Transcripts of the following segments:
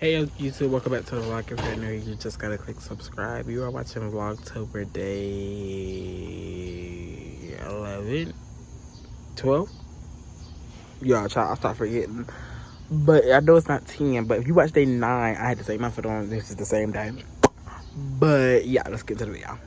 Hey YouTube, welcome back to the vlog. If you're new, you just gotta click subscribe. You are watching Vlogtober day 11, 12. Yeah, I start forgetting. But I know it's not 10, but if you watch day 9, I had to take my foot on. This is the same day. But yeah, let's get to the video.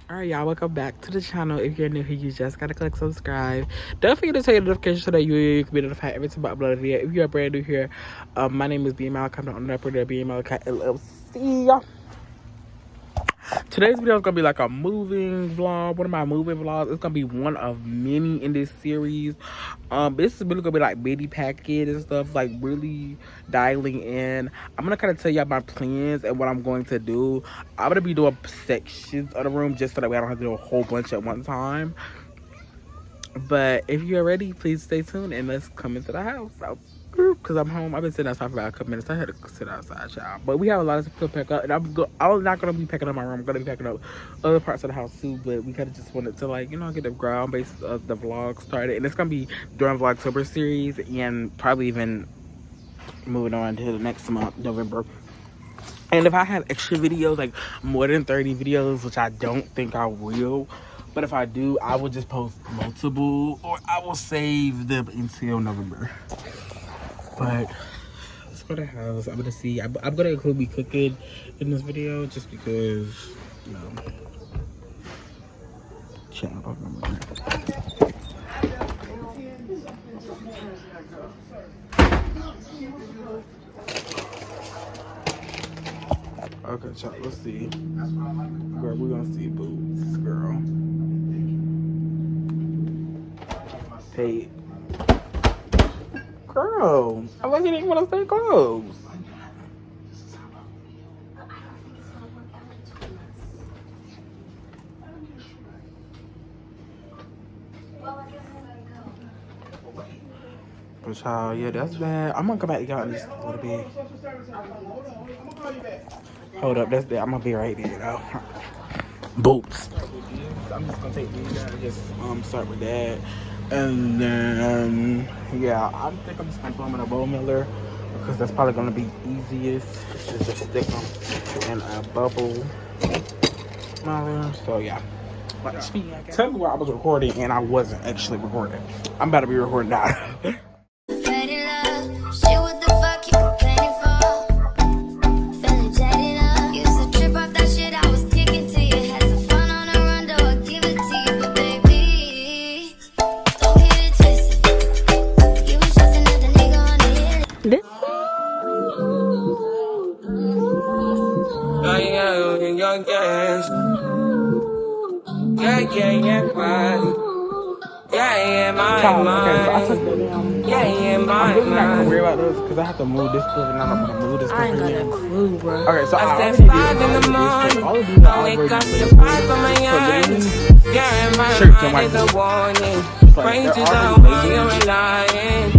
Alright, y'all, welcome back to the channel. If you're new here, you just gotta click subscribe. Don't forget to turn your notifications so that you can be notified every time I upload a video. If you're brand new here, my name is BEINGMALACHI. I'm the owner of BEINGMALACHI LLC. Today's video is gonna be like a moving vlog. One of my moving vlogs. It's gonna be one of many in this series. This is really gonna be like mini packet and stuff, like really dialing in. I'm gonna kind of tell y'all my plans and what I'm going to do. I'm gonna be doing sections of the room just so that way I don't have to do a whole bunch at one time. But if you're ready, please stay tuned and let's come into the house. Because I'm home. I've been sitting outside for about a couple minutes. I had to sit outside, y'all. But we have a lot of stuff to pack up. And I'm not going to be packing up my room. I'm going to be packing up other parts of the house too. But we kind of just wanted to, like, you know, get the ground base of the vlog started. And it's going to be during Vlogtober series. And probably even moving on to the next month, November. And if I have extra videos, like more than 30 videos, which I don't think I will. But if I do, I will just post multiple. Or I will save them until November. But let's go to the house. I'm gonna see. I'm gonna include me cooking in this video just because, you know. Child, okay, child. Let's see. Girl, we're gonna see boobs, girl. Hey. Girl, I like you didn't want to stay close. But child, yeah, that's bad. I'm gonna come back to y'all in just a little bit. Hold up, that's that. I'm gonna be right there, though. Boots. I'm just gonna take these guys, just start with that. And then, yeah, I think I'm just gonna put them in a bowl miller because that's probably gonna be easiest to just stick them in a bubble miller. So, yeah. Tell me where I was recording and I wasn't actually recording. I'm about to be recording now. I'm really not gonna worry about this because I have to move this stuff and I'm not gonna move this stuff. I ain't got a clue, bro. Okay, so I said 5 in the morning. All of these are wake up to 5 for my yards. Yeah, and my mind is a warning. Pray to the one you're relying.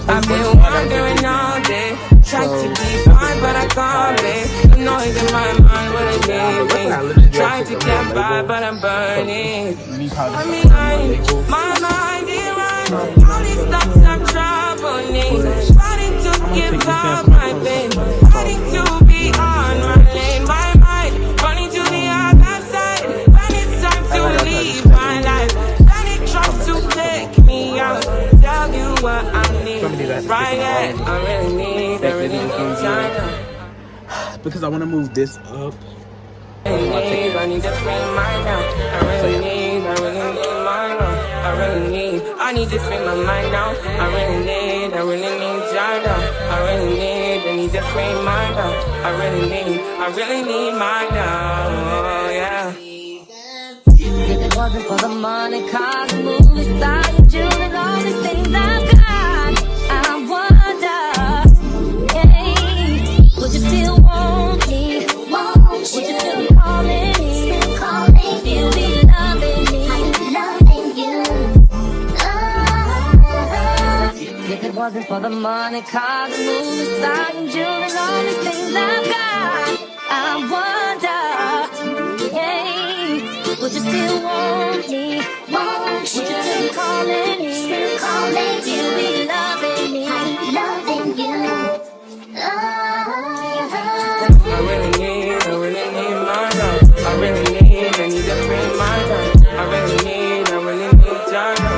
I've been wandering all day. Try to be fine, but I can't be. The noise in my mind wouldn't leave me. Trying to get by, but I'm burning. I'm behind. My mind is running. All these thoughts are troubling me. Starting to give up my pain. Starting to be on my lane. My mind running to the other side. When it's time to leave my life. Then it tries to take me out. Tell you what I need. Right, yeah, I really need everything. because I want to move this up. I need to free my now. I really need my mind now. I really need Jada. I need to free my now. I really need my now. Yeah. If it wasn't for the money, cars, movies, style, jewelry, all these things I've got, I wonder, hey, would you still want me? Would you still be calling me? Still be loving me? If it wasn't for the money, cars, movies, style, jewelry, all these things I've got, I wonder, hey, would you still want me? Would you still be calling me? Still be loving me? I really need my love. I need to free my love. I really need Jada.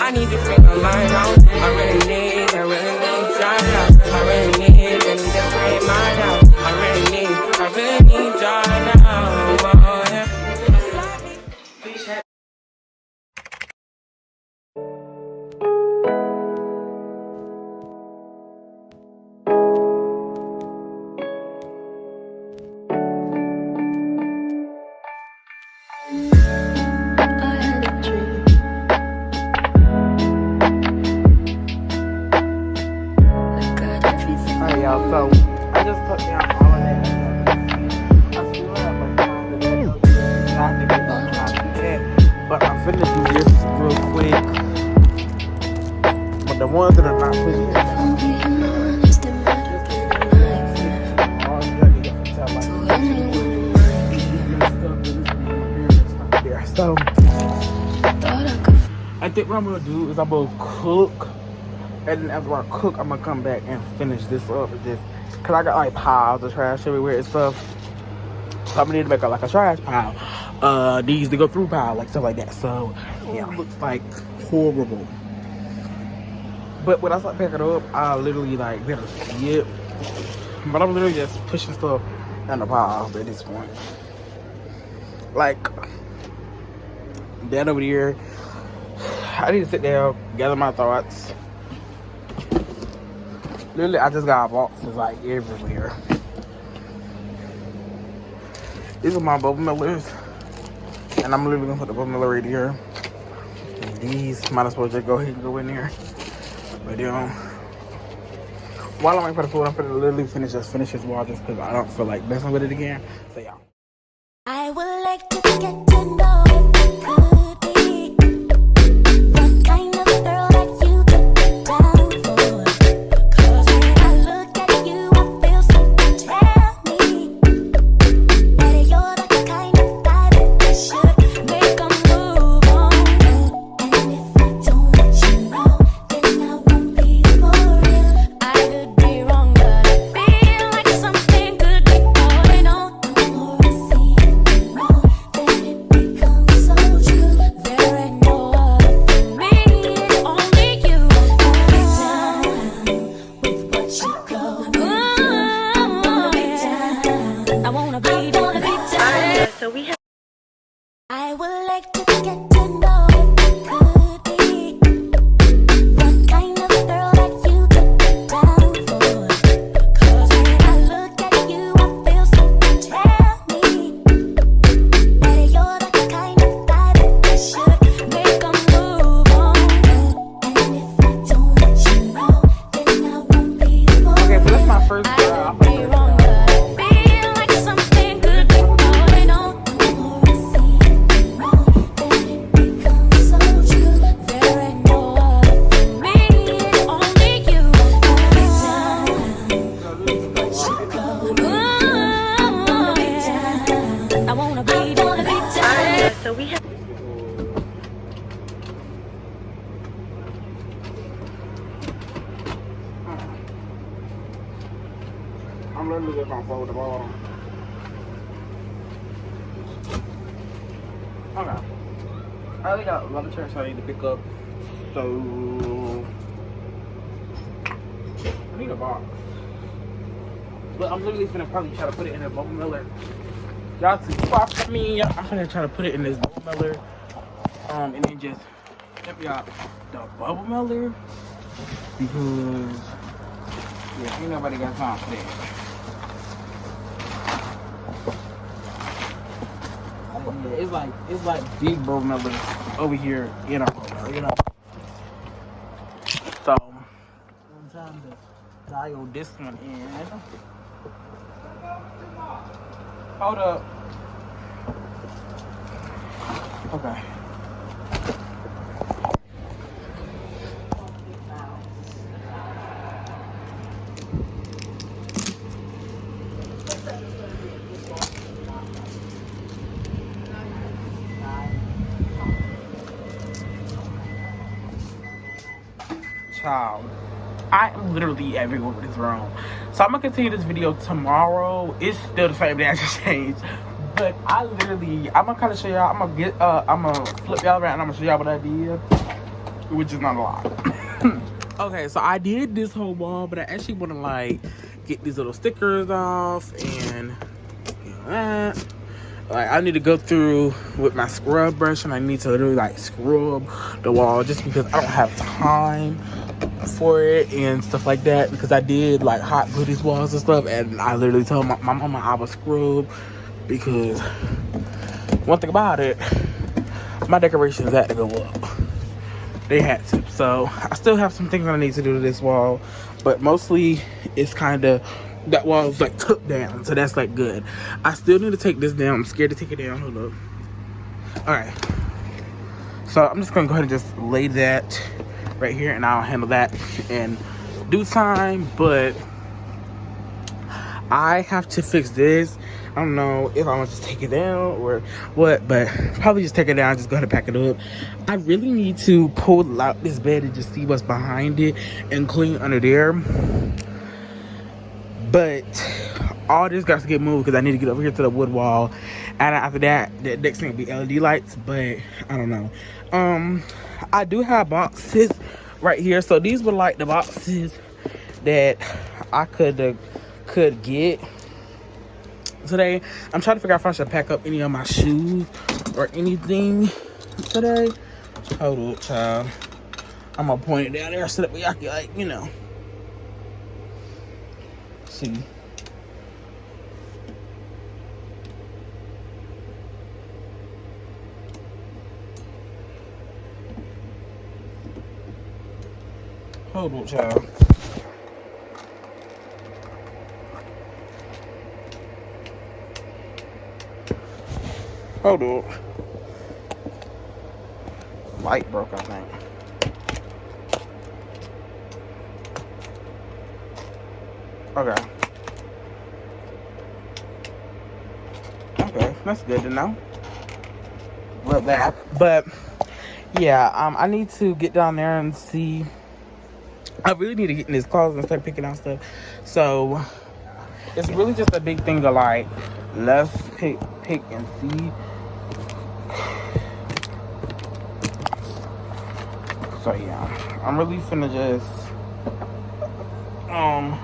I need to free my mind out. I really need Jada. I need to free my love. I really need Jada. Oh, yeah. So I just took down all of that. I still have like time to do it, but I'm finna do this real quick. But the ones that are not put in, so I think what I'm gonna do is I'm gonna cook. And then after I cook, I'm gonna come back and finish this up with this. Cause I got like piles of trash everywhere and stuff. So I'm gonna need to make like a trash pile. These to go through pile, like stuff like that. So yeah, it looks like horrible. But when I start picking it up, I literally like be able to see it. But I'm literally just pushing stuff in the piles at this point. Like that over here. I need to sit down, gather my thoughts. Literally, I just got boxes like everywhere. These are my bubble millers. And I'm literally gonna put the bubble miller right here. And these might as well just go ahead and go in there. But while I'm waiting for the food, I'm gonna literally finish this water just because I don't feel like messing with it again. So yeah. I would like to get to know if it could be the kind of girl that you took me down for. Cause when I look at you, I feel something tell me that you're the kind of guy that should make a move on. And if I don't let you know, then I won't be for real. I could be wrong, but I feel like something could be going on. The more I see it wrong, then it becomes so true. There ain't no other for me, it's only you. With what you go, I wanna be down. So we have I would like to get to know if it could be the kind of girl that you took me down for. Cause when I look at you, I feel something tell me that you're the kind of guy that should make a move on. And if I don't let you know, then I won't be for Okay, so that's my first I girl. could be wrong, but I feel like something could be going on. The more I see it wrong, then it becomes so true. There ain't no other for me, it's only you. With what you go, I wanna be down. so we have I'm literally just gonna fold the bottom. Okay. I only got a lot of trash I need to pick up. So I need a box. But I'm literally gonna probably try to put it in a bubble miller. Y'all too far from me. I'm gonna try to put it in this bubble miller. And then just empty out the bubble miller. Because yeah, ain't nobody got time for that. Yeah, it's like big bubble millers over here in our bubble, you know. So I'm trying to dial this one in. Hold up. Okay. Child, I am literally everywhere with this room. So I'm gonna continue this video tomorrow. It's still the same day, I just changed. But I'm gonna kind of show y'all. I'm gonna flip y'all around and I'm gonna show y'all what I did, which is not a lot. Okay, so I did this whole wall, but I actually want to like get these little stickers off and you know that. Like I need to go through with my scrub brush and I need to literally like scrub the wall just because I don't have time for it and stuff like that, because I did like hot glue these walls and stuff, and I literally told my mama I would scrub because one thing about it, my decorations had to go up. They had to. So I still have some things I need to do to this wall, but mostly it's kind of that wall is like took down, so that's like good. I still need to take this down. I'm scared to take it down. Hold up. All right, so I'm just gonna go ahead and just lay that right here and I'll handle that in due time. But I have to fix this. I don't know if I want to just take it down or what, but probably just take it down, just go ahead and pack it up. I really need to pull out this bed and just see what's behind it and clean under there. But all this got to get moved because I need to get over here to the wood wall. And after that, the next thing will be LED lights, but I don't know. I do have boxes right here. So these were like the boxes that I could get today. I'm trying to figure out if I should pack up any of my shoes or anything today. Hold up, child. I'm gonna point it down there so that way I can, like, you know, see. Hold up, child. Hold up. Light broke, I think. Okay. Okay, that's good to know. Love that. But yeah, I need to get down there and see. I really need to get in this closet and start picking out stuff. So it's really just a big thing of like, let's pick and see. So yeah, I'm really finna just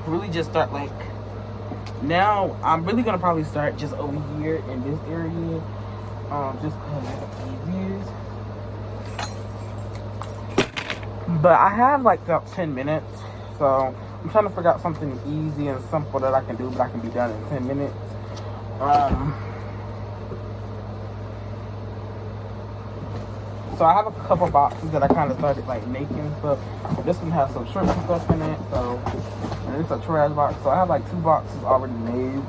really just start like, now I'm really gonna probably start just over here in this area, just cause it's easiest. But I have like about 10 minutes, so I'm trying to figure out something easy and simple that I can do, but I can be done in 10 minutes. So I have a couple boxes that I kind of started like making stuff. This one has some shrimp and stuff in it, so, and it's a trash box. So I have like 2 boxes already made.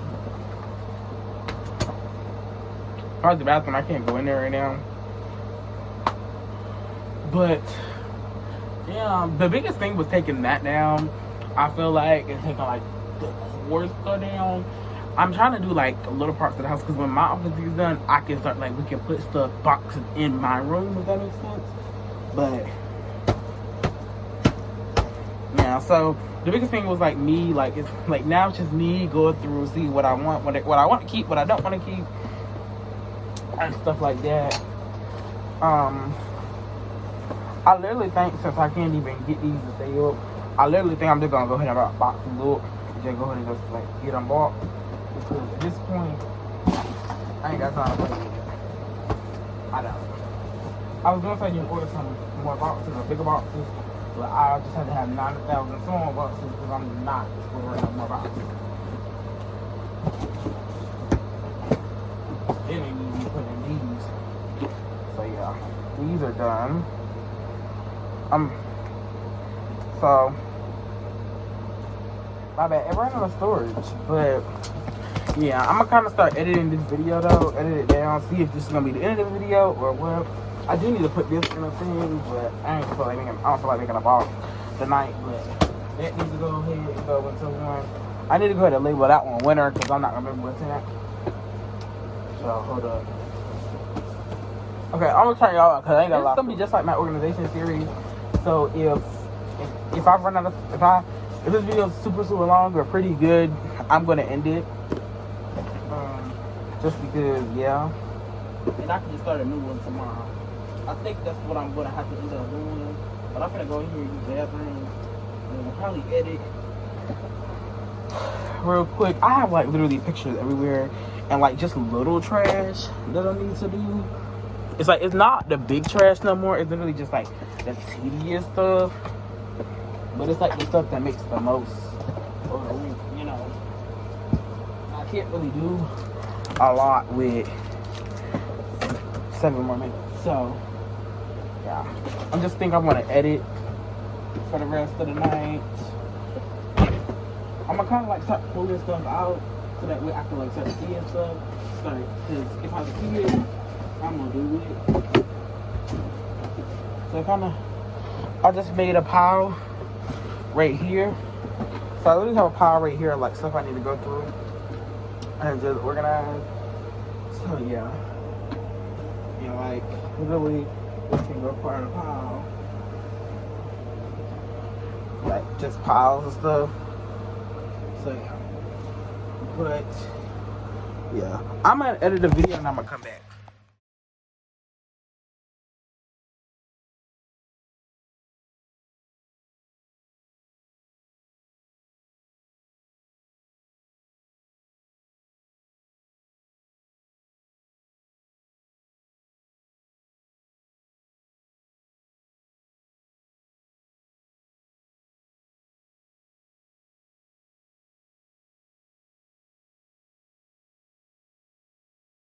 How's the bathroom? I can't go in there right now. But yeah, the biggest thing was taking that down. I feel like, and taking like the core stuff down. I'm trying to do like little parts of the house, because when my office is done, I can start like, we can put stuff, boxes in my room, if that makes sense. But yeah, so the biggest thing was like me, like it's like now it's just me going through, see what I want, what I want to keep, what I don't want to keep, and stuff like that. I literally think, since I can't even get these to stay up, I literally think I'm just gonna go ahead and box them up just go ahead and just like get them bought. Because at this point, I ain't got time to play with it. I don't. I was gonna say you can order some more boxes or bigger boxes, but I just had to have 9,000 small boxes because I'm not ordering more boxes. Then they need to put in these. So yeah, these are done. So my bad, it ran out of storage, but yeah, I'm gonna kind of start editing this video though, edit it down, see if this is gonna be the end of the video or what. I do need to put this in a thing, but I don't feel like making a box tonight, but that needs to go ahead and go into one. I need to go ahead and label that one winner because I'm not gonna remember what's in it. So hold up. Okay, I'm gonna turn y'all out because I ain't got a lot. It's gonna be just like my organization series. So if I run out of if this video is super long or pretty good, I'm gonna end it. Just because, yeah. And I can just start a new one tomorrow. I think that's what I'm gonna have to end up doing. But I'm gonna go in here and use the bathroom and we'll probably edit real quick. I have like literally pictures everywhere and like just little trash that I need to do. It's like it's not the big trash no more. It's literally just like the tedious stuff. But it's like the stuff that makes the most, or you know, I can't really do a lot with 7 more minutes. So yeah, I'm just think I'm gonna edit for the rest of the night. I'm gonna kind of like start pulling stuff out so that way I can like start seeing stuff. Because if I see it, I'm gonna do it. So I just made a pile right here. So I literally have a pile right here, like stuff I need to go through and just organize. So yeah, like literally this can go part of the pile, like just piles and stuff. So yeah, but yeah, I'm gonna edit the video and I'm gonna come back.